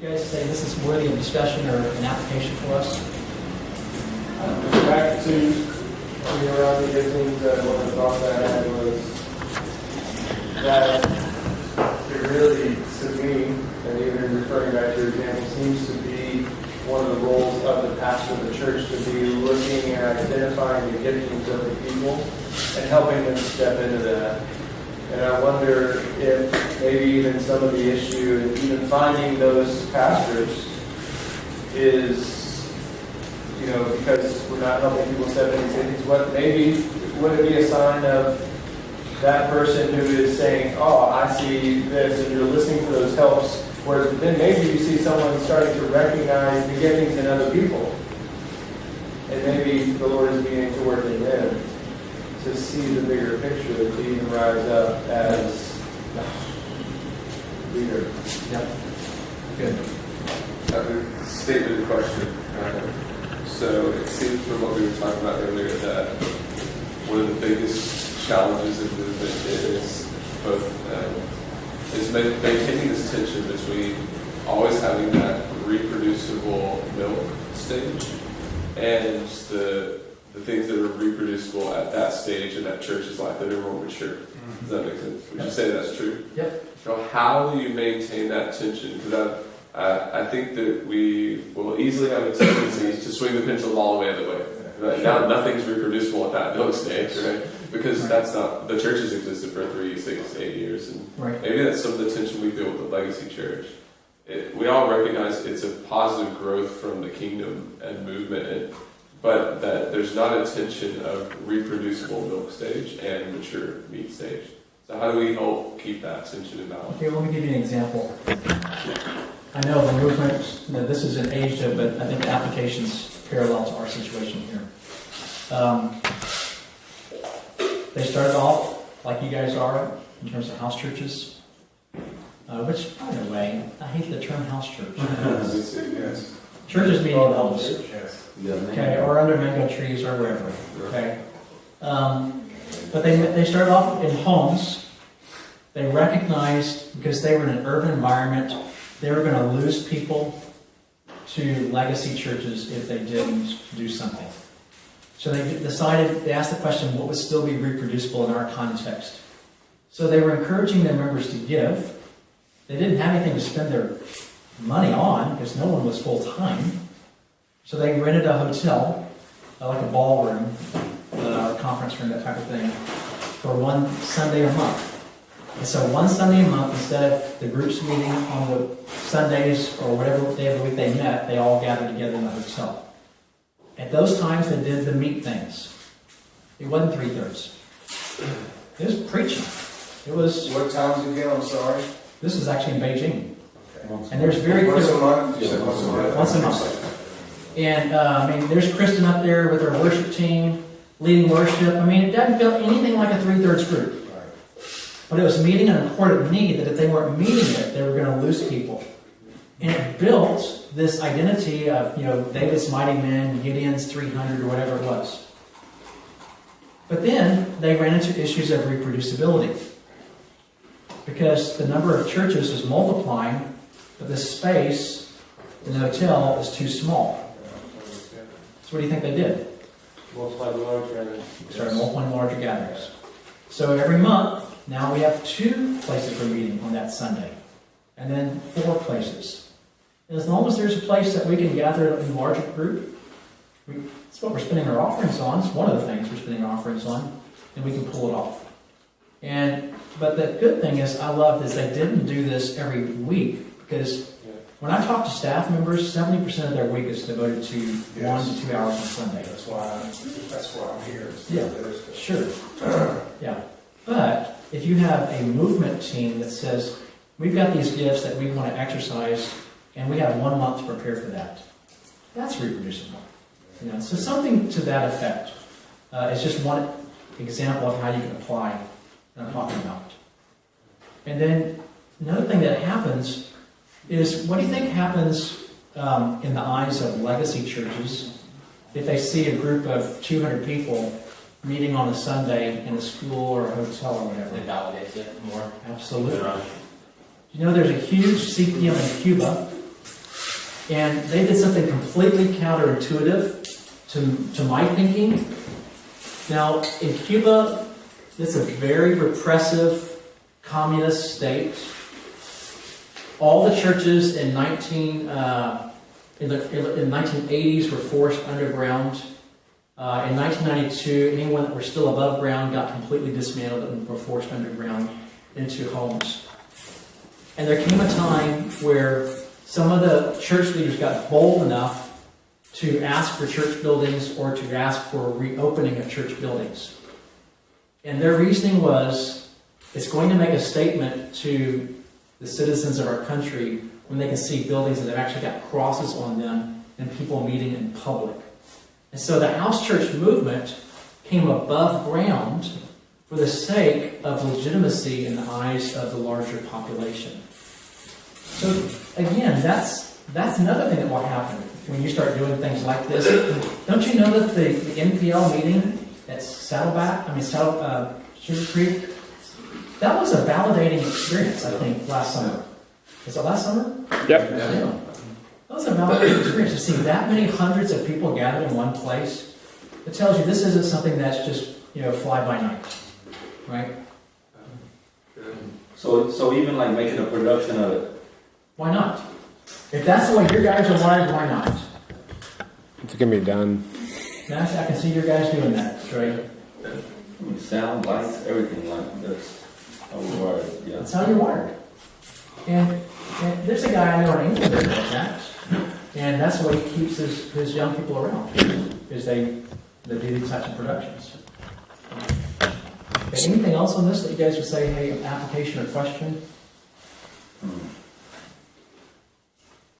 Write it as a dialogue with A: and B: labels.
A: You guys say this is worthy of discussion or an application for us?
B: Back to around the giftings, one of the thoughts I had was that it really, to me, and even referring back to your example, seems to be one of the roles of the pastor of the church to be looking and identifying the giftings of the people and helping them step into that. And I wonder if maybe even some of the issue in even finding those pastors is, because we're not helping people step into things, would it be a sign of that person who is saying, oh, I see this, and you're listening to those helps, whereas then maybe you see someone starting to recognize the giftings in other people. And maybe the Lord is beginning to work in them to see the bigger picture, to even rise up as leader.
A: Yep. Good.
C: A statement question. So it seems from what we were talking about earlier that one of the biggest challenges in movement is both is maintaining this tension between always having that reproducible milk stage and the things that are reproducible at that stage in that church's life that are more mature. Does that make sense? Would you say that's true?
A: Yep.
C: So how do you maintain that tension? Because I think that we will easily have a tendency to swing the pendulum all the way the other way. Right? Now nothing's reproducible at that milk stage, right? Because that's not, the church has existed for 3, 6, 8 years, and maybe that's some of the tension we feel with the legacy church. We all recognize it's a positive growth from the kingdom and movement, but that there's not a tension of reproducible milk stage and mature meat stage. So how do we help keep that tension in balance?
A: Okay, let me give you an example. I know the movement, this is in Asia, but I think the application's parallel to our situation here. They started off like you guys are in terms of house churches, which, by the way, I hate the term house church.
C: Yes.
A: Churches meeting in homes,
B: Yes.
A: okay, or under mango trees or wherever, okay. But they started off in homes. They recognized, because they were in an urban environment, they were going to lose people to legacy churches if they didn't do something. So they asked the question, what would still be reproducible in our context? So they were encouraging their members to give. They didn't have anything to spend their money on because no one was full-time. So they rented a hotel, like a ballroom, a conference room, that type of thing, for one Sunday a month. And so one Sunday a month, instead of the groups meeting on the Sundays or whatever day of the week they met, they all gathered together in the hotel. At those times, they did the meat things. It wasn't 3/3. It was preaching. It was.
B: What times again? I'm sorry.
A: This is actually in Beijing, and there's very
B: Once
A: clear.
B: a month. You said once a month.
A: Once a month. And there's Kristen up there with her worship team leading worship. It doesn't feel anything like a 3/3 group. But it was meeting an important need that if they weren't meeting it, they were going to lose people. And it built this identity of, David's mighty men, Gideon's 300 or whatever it was. But then they ran into issues of reproducibility. Because the number of churches is multiplying, but the space in the hotel is too small. So what do you think they did?
B: Multiply the large gatherings.
A: Started multiplying larger gatherings. So every month, now we have 2 places for meeting on that Sunday. And then 4 places. And as long as there's a place that we can gather in a larger group, it's what we're spending our offerings on. It's one of the things we're spending our offerings on. And we can pull it off. But the good thing is, I love this, they didn't do this every week. Because when I talk to staff members, 70% of their week is devoted to 1 to 2 hours on Sunday.
B: That's why I'm here.
A: Yeah, sure. Yeah. But if you have a movement team that says, we've got these gifts that we want to exercise, and we have 1 month to prepare for that, that's reproducible. So something to that effect. It's just one example of how you can apply what I'm talking about. And then another thing that happens is, what do you think happens in the eyes of legacy churches if they see a group of 200 people meeting on a Sunday in a school or a hotel or whatever?
D: It validates it more.
A: Absolutely. There's a huge CPM in Cuba And they did something completely counterintuitive to my thinking. Now, in Cuba, it's a very repressive communist state. All the churches in the 1980s were forced underground. In 1992, anyone that were still above ground got completely dismantled and were forced underground into homes. And there came a time where some of the church leaders got bold enough to ask for church buildings or to ask for reopening of church buildings. And their reasoning was, it's going to make a statement to the citizens of our country when they can see buildings that have actually got crosses on them and people meeting in public. And so the house church movement came above ground for the sake of legitimacy in the eyes of the larger population. So again, that's another thing that will happen when you start doing things like this. Don't you know that the NPL meeting at Sugar Creek, that was a validating experience, I think, last summer. Was it last summer?
D: Yep.
A: Yeah. That was a validating experience to see that many hundreds of people gathered in one place. It tells you this isn't something that's just, fly by night, right?
E: So even like making a production of it.
A: Why not? If that's the way your guys are wired, why not?
D: It can be done.
A: I can see your guys doing that, right?
E: Sound, lights, everything like this. Oh, right, yeah.
A: That's how you're wired. And there's a guy I know in England that does that. And that's why he keeps his young people around. Is they do these types of productions. Okay, anything else on this that you guys would say, hey, application or question?